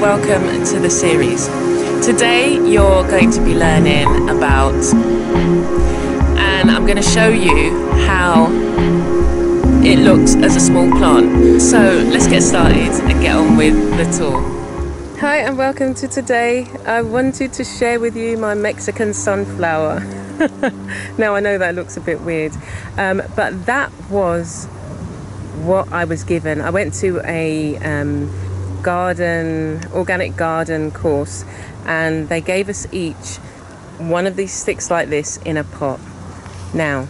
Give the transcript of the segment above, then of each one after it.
welcome to the series. Today you're going to be learning about, and I'm going to show you how it looks as a small plant. So let's get started and get on with the tour. Hi and welcome to today. I wanted to share with you my Mexican sunflower. Now I know that looks a bit weird, but that was what I was given. I went to a organic garden course, and they gave us each one of these sticks like this in a pot. Now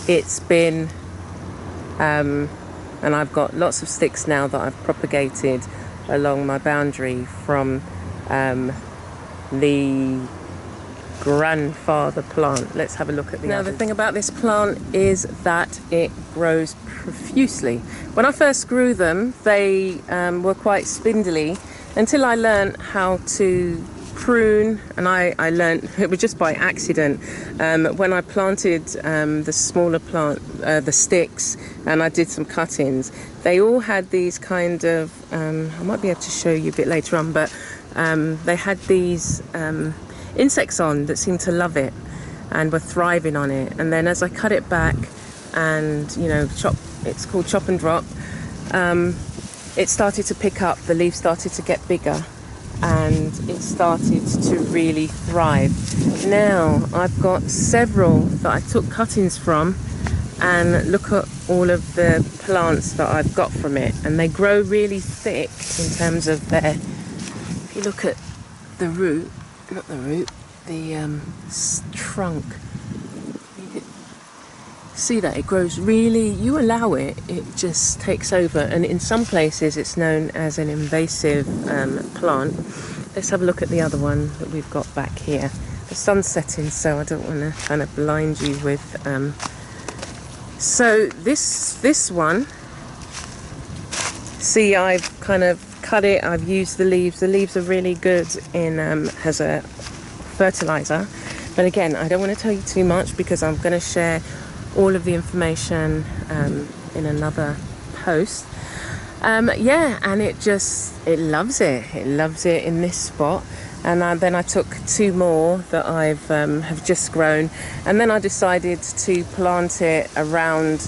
it's been and I've got lots of sticks now that I've propagated along my boundary from the grandfather plant. Let's have a look at the others. The thing about this plant is that it grows profusely. When I first grew them, they were quite spindly until I learned how to prune, and I learned, it was just by accident, when I planted the smaller plant, the sticks, and I did some cuttings. They all had these kind of, I might be able to show you a bit later on, but they had these insects on that seemed to love it and were thriving on it. And then as I cut it back and, you know, it's called chop and drop, it started to pick up, the leaves started to get bigger, and it started to really thrive. Now I've got several that I took cuttings from, and look at all of the plants that I've got from it, and they grow really thick in terms of their, if you look at the root, not the root, the trunk, see that it grows really, you allow it, it just takes over. And in some places it's known as an invasive plant. Let's have a look at the other one that we've got back here. The sun's setting, so I don't want to kind of blind you with so this one, see, I've kind of cut it, I've used the leaves. The leaves are really good in as a fertilizer, but again, I don't want to tell you too much because I'm going to share all of the information in another post. Yeah, and it loves it in this spot. And then I took two more that I've have just grown, and then I decided to plant it around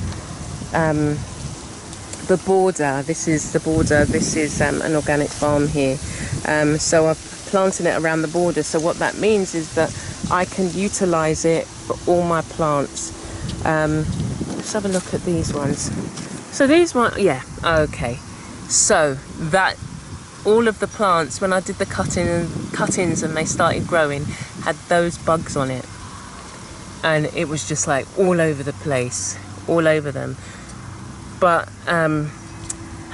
the border. This is the border. This is an organic farm here, so I've planted it around the border. So what that means is that I can utilize it for all my plants. Let's have a look at these ones. So these ones, yeah, okay. So that all of the plants, when I did the cuttings and they started growing, had those bugs on it, and it was just like all over the place, all over them. But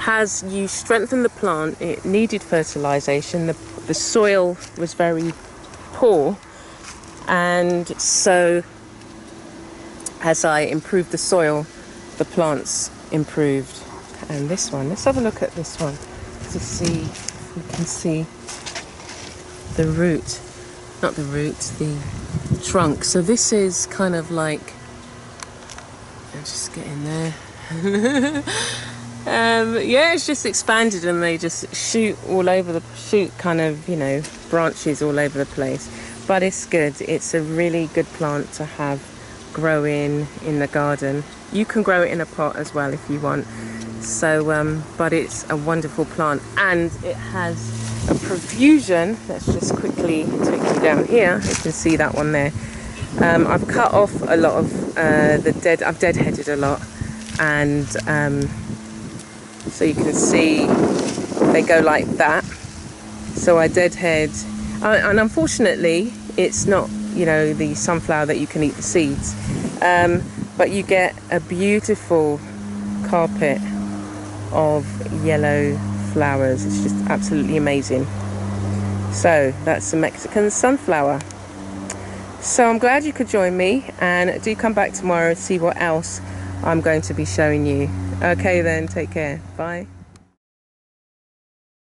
as you strengthen the plant, it needed fertilization. The soil was very poor, and so as I improved the soil, the plants improved. And this one, let's have a look at this one to see if we can see the root, not the root, the trunk. So this is kind of like, let's just get in there. Yeah, it's just expanded, and they just shoot kind of, you know, branches all over the place. But it's good. It's a really good plant to have growing in the garden. You can grow it in a pot as well if you want. So but it's a wonderful plant, and it has a profusion. Let's just quickly take you down here. You can see that one there. I've cut off a lot of I've deadheaded a lot, and so you can see they go like that. So I deadhead, and unfortunately it's not, you know, the sunflower that you can eat the seeds, but you get a beautiful carpet of yellow flowers. It's just absolutely amazing. So that's the Mexican sunflower. So I'm glad you could join me, and do come back tomorrow to see what else I'm going to be showing you. Okay then, take care, bye.